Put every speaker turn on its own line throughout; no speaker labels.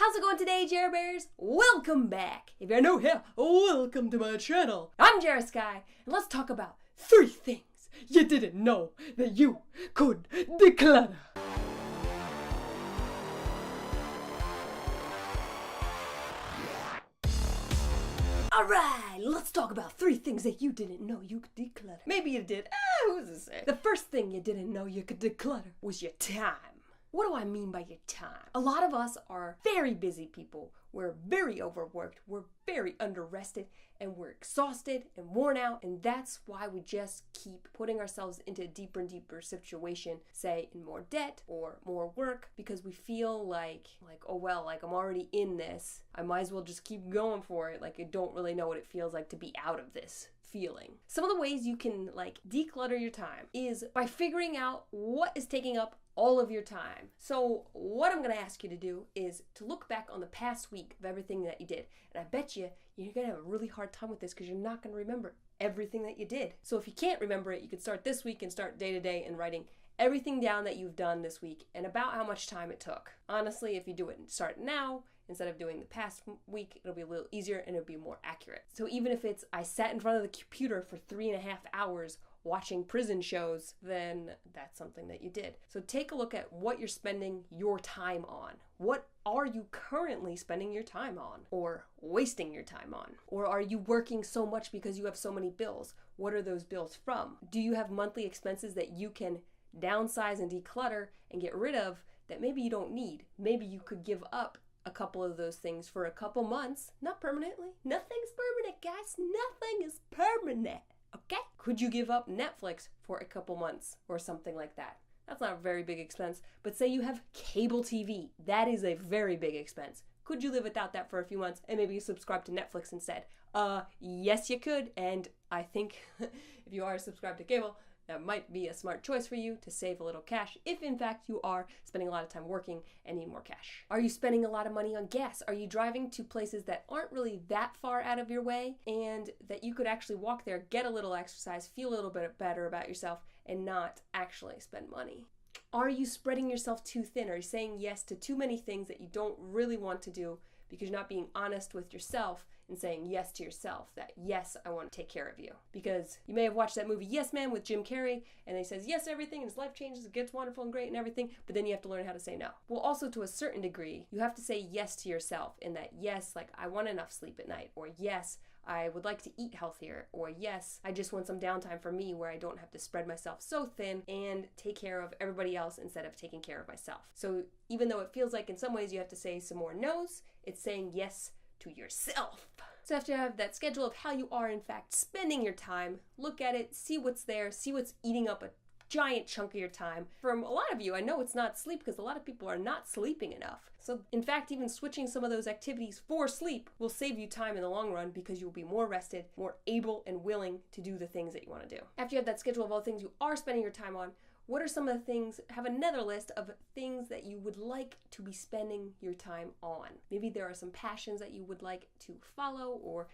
How's it going today, Jera Bears? Welcome back. If you're new here, welcome to my channel. I'm Jera Sky, and let's talk about 3 things you didn't know that you could declutter. Alright, let's talk about 3 things that you didn't know you could declutter. Maybe you did. Who's to say? The first thing you didn't know you could declutter was your time. What do I mean by your time? A lot of us are very busy people. We're very overworked, we're very underrested, and we're exhausted and worn out, and that's why we just keep putting ourselves into a deeper and deeper situation, say in more debt or more work, because we feel like I'm already in this, I might as well just keep going for it, I don't really know what it feels like to be out of this feeling. Some of the ways you can declutter your time is by figuring out what is taking up all of your time. So what I'm going to ask you to do is to look back on the past week of everything that you did. And I bet you're going to have a really hard time with this because you're not going to remember everything that you did. So if you can't remember it, you can start this week and start day to day and writing everything down that you've done this week and about how much time it took. Honestly, if you do it and start now, instead of doing the past week, it'll be a little easier and it'll be more accurate. So even if it's, I sat in front of the computer for 3.5 hours watching prison shows, then that's something that you did. So take a look at what you're spending your time on. What are you currently spending your time on or wasting your time on? Or are you working so much because you have so many bills? What are those bills from? Do you have monthly expenses that you can downsize and declutter and get rid of that maybe you don't need? Maybe you could give up a couple of those things for a couple months, not permanently. Nothing's permanent, guys. Nothing is permanent. Okay? Could you give up Netflix for a couple months or something like that? That's not a very big expense, but say you have cable TV. That is a very big expense. Could you live without that for a few months and maybe subscribe to Netflix instead? Yes you could, and I think if you are subscribed to cable, that might be a smart choice for you to save a little cash if in fact you are spending a lot of time working and need more cash. Are you spending a lot of money on gas? Are you driving to places that aren't really that far out of your way and that you could actually walk there, get a little exercise, feel a little bit better about yourself and not actually spend money? Are you spreading yourself too thin? Are you saying yes to too many things that you don't really want to do because you're not being honest with yourself and saying yes to yourself, that yes, I want to take care of you? Because you may have watched that movie Yes Man with Jim Carrey, and he says yes to everything, and his life changes, it gets wonderful and great and everything, but then you have to learn how to say no. Well, also to a certain degree, you have to say yes to yourself in that yes, I want enough sleep at night, or yes, I would like to eat healthier, or yes, I just want some downtime for me where I don't have to spread myself so thin and take care of everybody else instead of taking care of myself. So even though it feels like in some ways you have to say some more no's, it's saying yes to yourself. So after you have that schedule of how you are in fact spending your time, look at it, see what's there, see what's eating up a giant chunk of your time. For a lot of you, I know it's not sleep because a lot of people are not sleeping enough. So in fact, even switching some of those activities for sleep will save you time in the long run because you'll be more rested, more able and willing to do the things that you want to do. After you have that schedule of all the things you are spending your time on, what are some of the things, have another list of things that you would like to be spending your time on. Maybe there are some passions that you would like to follow, or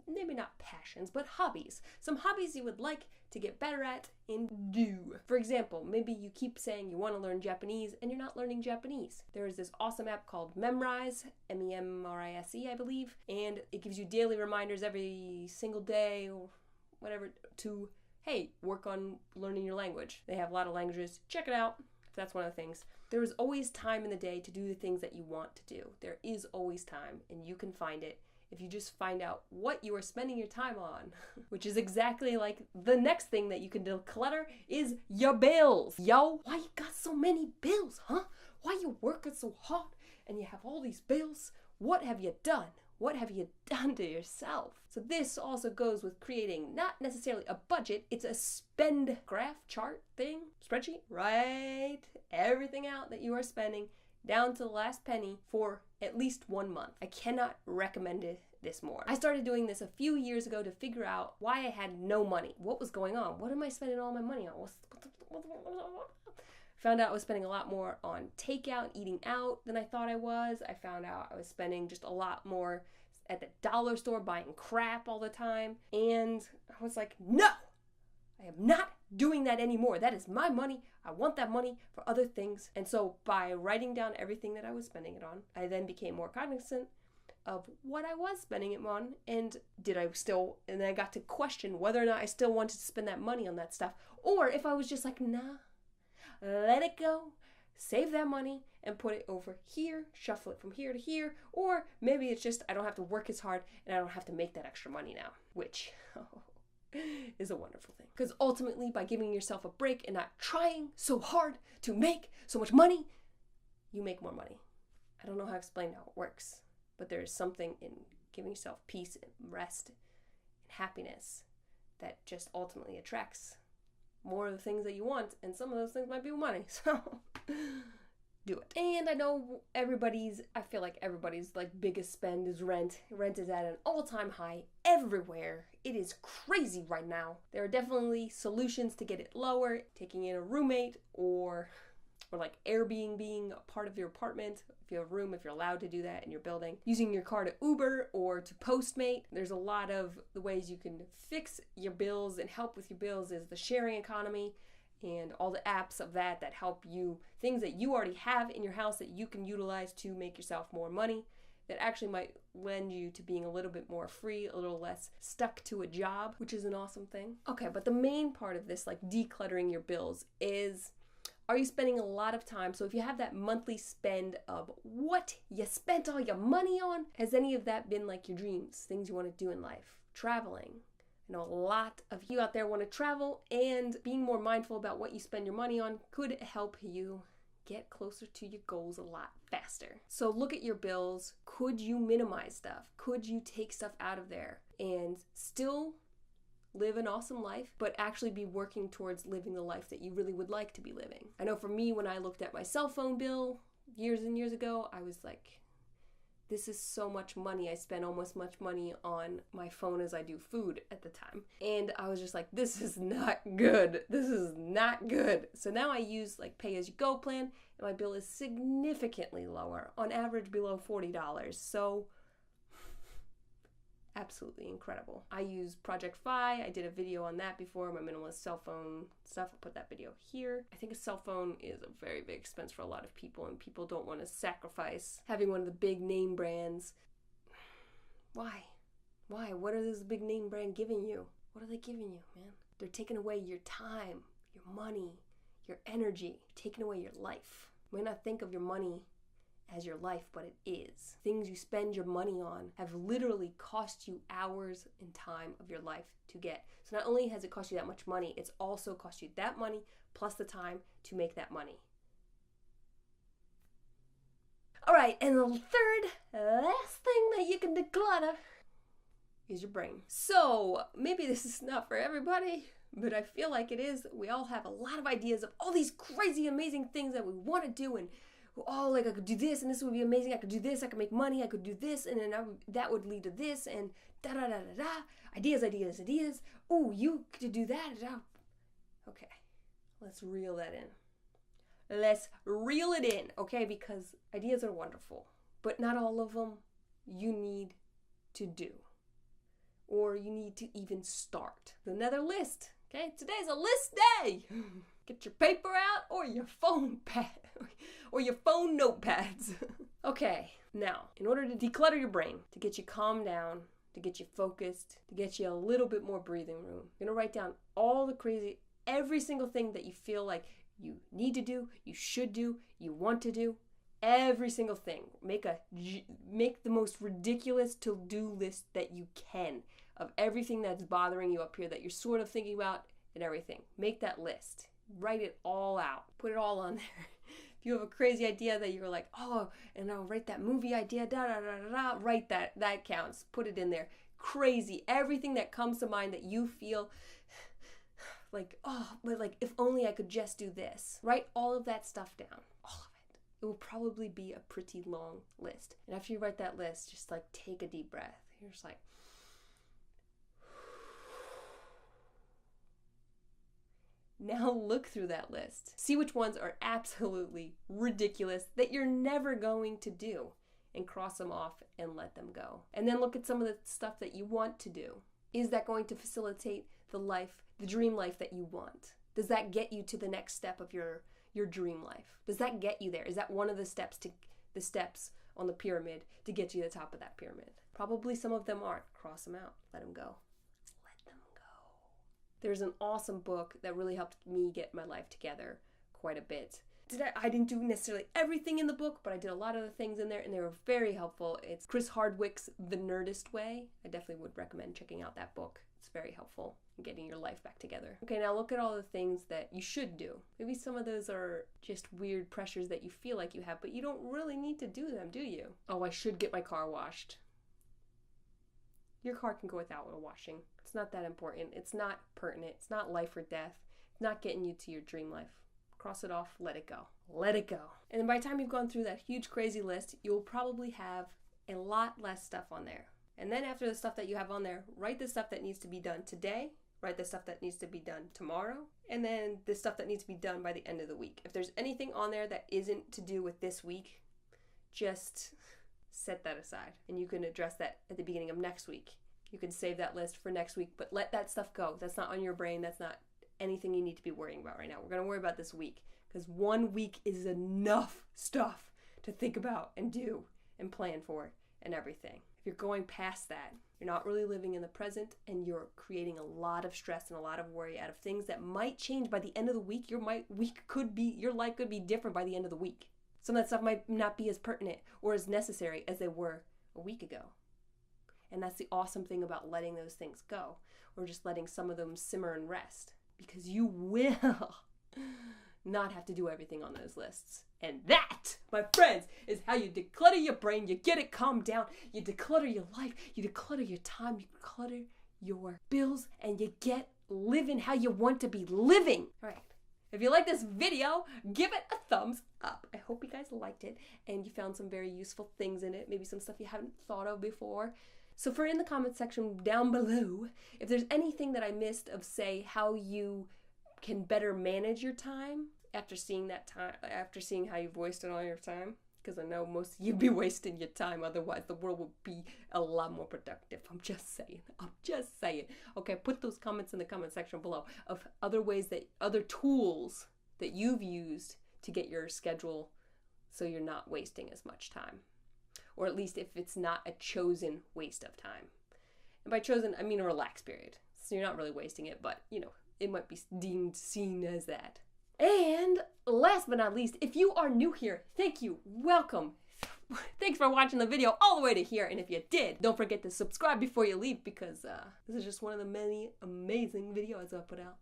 maybe not passions, but hobbies. Some hobbies you would like to get better at and do. For example, maybe you keep saying you want to learn Japanese and you're not learning Japanese. There is this awesome app called Memrise, M-E-M-R-I-S-E, I believe, and it gives you daily reminders every single day or whatever to hey, work on learning your language. They have a lot of languages. Check it out if that's one of the things. There is always time in the day to do the things that you want to do. There is always time, and you can find it if you just find out what you are spending your time on, which is exactly like the next thing that you can declutter is your bills. Yo, why you got so many bills, huh? Why you working so hard and you have all these bills? What have you done? What have you done to yourself? So this also goes with creating not necessarily a budget, it's a spend graph chart thing, spreadsheet. Write everything out that you are spending down to the last penny for at least 1 month. I cannot recommend this more. I started doing this a few years ago to figure out why I had no money. What was going on? What am I spending all my money on? Found out I was spending a lot more on takeout, eating out than I thought I was. I found out I was spending just a lot more at the dollar store buying crap all the time. And I was like, no! I am not doing that anymore. That is my money. I want that money for other things. And so by writing down everything that I was spending it on, I then became more cognizant of what I was spending it on, and then I got to question whether or not I still wanted to spend that money on that stuff, or if I was just like, nah, let it go, save that money and put it over here, shuffle it from here to here, or maybe it's just I don't have to work as hard and I don't have to make that extra money now, which is a wonderful thing. Because ultimately, by giving yourself a break and not trying so hard to make so much money, you make more money. I don't know how to explain how it works, but there is something in giving yourself peace and rest and happiness that just ultimately attracts more of the things that you want, and some of those things might be money, so do it. And I know I feel like everybody's like biggest spend is rent. Rent is at an all-time high everywhere. It is crazy right now. There are definitely solutions to get it lower, taking in a roommate or like Airbnb being a part of your apartment, if you have room, if you're allowed to do that in your building, using your car to Uber or to Postmate. There's a lot of the ways you can fix your bills and help with your bills is the sharing economy and all the apps of that help you, things that you already have in your house that you can utilize to make yourself more money, that actually might lend you to being a little bit more free, a little less stuck to a job, which is an awesome thing. Okay, but the main part of this, like decluttering your bills, is, are you spending a lot of time? So if you have that monthly spend of what you spent all your money on, has any of that been like your dreams, things you want to do in life? Traveling. I know a lot of you out there want to travel, and being more mindful about what you spend your money on could help you get closer to your goals a lot faster. So look at your bills. Could you minimize stuff? Could you take stuff out of there and still live an awesome life, but actually be working towards living the life that you really would like to be living? I know for me, when I looked at my cell phone bill years and years ago, I was like, this is so much money. I spend almost much money on my phone as I do food at the time. And I was just like, this is not good. This is not good. So now I use like pay-as-you-go plan, and my bill is significantly lower, on average below $40. So absolutely incredible. I use Project Fi. I did a video on that before, my minimalist cell phone stuff. I'll put that video here. I think a cell phone is a very big expense for a lot of people, and people don't want to sacrifice having one of the big name brands. Why? What are this big name brand giving you? What are they giving you, man? They're taking away your time, your money, your energy, taking away your life. You might not think of your money as your life, but it is. Things you spend your money on have literally cost you hours and time of your life to get. So not only has it cost you that much money, it's also cost you that money plus the time to make that money. All right, and the third, last thing that you can declutter is your brain. So maybe this is not for everybody, but I feel like it is. We all have a lot of ideas of all these crazy, amazing things that we want to do, and like I could do this, and this would be amazing. I could do this, I could make money, I could do this, and then that would lead to this, and da-da-da-da-da. Ideas. Oh, you could do that. Okay, let's reel that in. Let's reel it in, okay? Because ideas are wonderful, but not all of them you need to do, or you need to even start. Another list, okay? Today's a list day. Get your paper out or your phone pad or your phone notepads. Okay, now, in order to declutter your brain, to get you calmed down, to get you focused, to get you a little bit more breathing room, you're gonna write down every single thing that you feel like you need to do, you should do, you want to do, every single thing. Make the most ridiculous to-do list that you can of everything that's bothering you up here that you're sort of thinking about and everything. Make that list. Write it all out. Put it all on there. If you have a crazy idea that you're like, oh, and I'll write that movie idea, write that. That counts. Put it in there. Crazy. Everything that comes to mind that you feel like, oh, but like, if only I could just do this. Write all of that stuff down. All of it. It will probably be a pretty long list. And after you write that list, just like take a deep breath. You're just like, now look through that list. See which ones are absolutely ridiculous that you're never going to do, and cross them off and let them go. And then look at some of the stuff that you want to do Is that going to facilitate the life, the dream life that you want? Does that get you to the next step of your dream life? Does that get you there? Is that one of the steps on the pyramid to get you to the top of that pyramid? Probably some of them aren't. Cross them out. Let them go. Let them go. There's an awesome book that really helped me get my life together quite a bit. I didn't do necessarily everything in the book, but I did a lot of the things in there, and they were very helpful. It's Chris Hardwick's The Nerdist Way. I definitely would recommend checking out that book. It's very helpful in getting your life back together. Okay, now look at all the things that you should do. Maybe some of those are just weird pressures that you feel like you have, but you don't really need to do them, do you? Oh, I should get my car washed. Your car can go without a washing. It's not that important. It's not pertinent. It's not life or death. It's not getting you to your dream life. Cross it off, let it go. Let it go. And then by the time you've gone through that huge crazy list, you'll probably have a lot less stuff on there. And then after the stuff that you have on there, write the stuff that needs to be done today, write the stuff that needs to be done tomorrow, and then the stuff that needs to be done by the end of the week. If there's anything on there that isn't to do with this week, just set that aside. And you can address that at the beginning of next week. You can save that list for next week, but let that stuff go. That's not on your brain. That's not anything you need to be worrying about right now. We're going to worry about this week, because 1 week is enough stuff to think about and do and plan for and everything. If you're going past that, you're not really living in the present, and you're creating a lot of stress and a lot of worry out of things that might change by the end of the week. Your life could be different by the end of the week. Some of that stuff might not be as pertinent or as necessary as they were a week ago. And that's the awesome thing about letting those things go, or just letting some of them simmer and rest. Because you will not have to do everything on those lists. And that, my friends, is how you declutter your brain. You get it calmed down. You declutter your life. You declutter your time. You declutter your bills. And you get living how you want to be living. All right. If you like this video, give it a thumbs up. I hope you guys liked it and you found some very useful things in it. Maybe some stuff you haven't thought of before. So in the comment section down below, if there's anything that I missed of, say, how you can better manage your time after seeing how you've wasted all your time, because I know most of you'd be wasting your time, otherwise the world would be a lot more productive. I'm just saying. Okay, put those comments in the comment section below of other tools that you've used to get your schedule so you're not wasting as much time. Or at least if it's not a chosen waste of time. And by chosen, I mean a relaxed period. So you're not really wasting it, but, it might be seen as that. And last but not least, if you are new here, thank you, welcome. Thanks for watching the video all the way to here. And if you did, don't forget to subscribe before you leave, because this is just one of the many amazing videos I put out.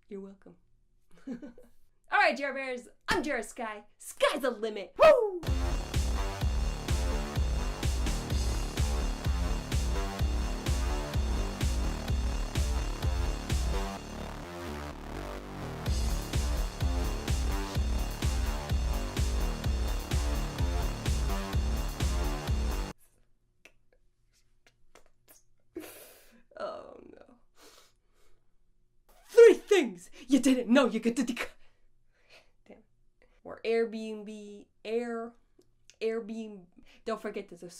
You're welcome. All right, Jera Bears, I'm Jera Sky. Sky's the limit. Woo! Oh no. 3 things you didn't know you could do. Damn. Or Airbnb. Don't forget there's a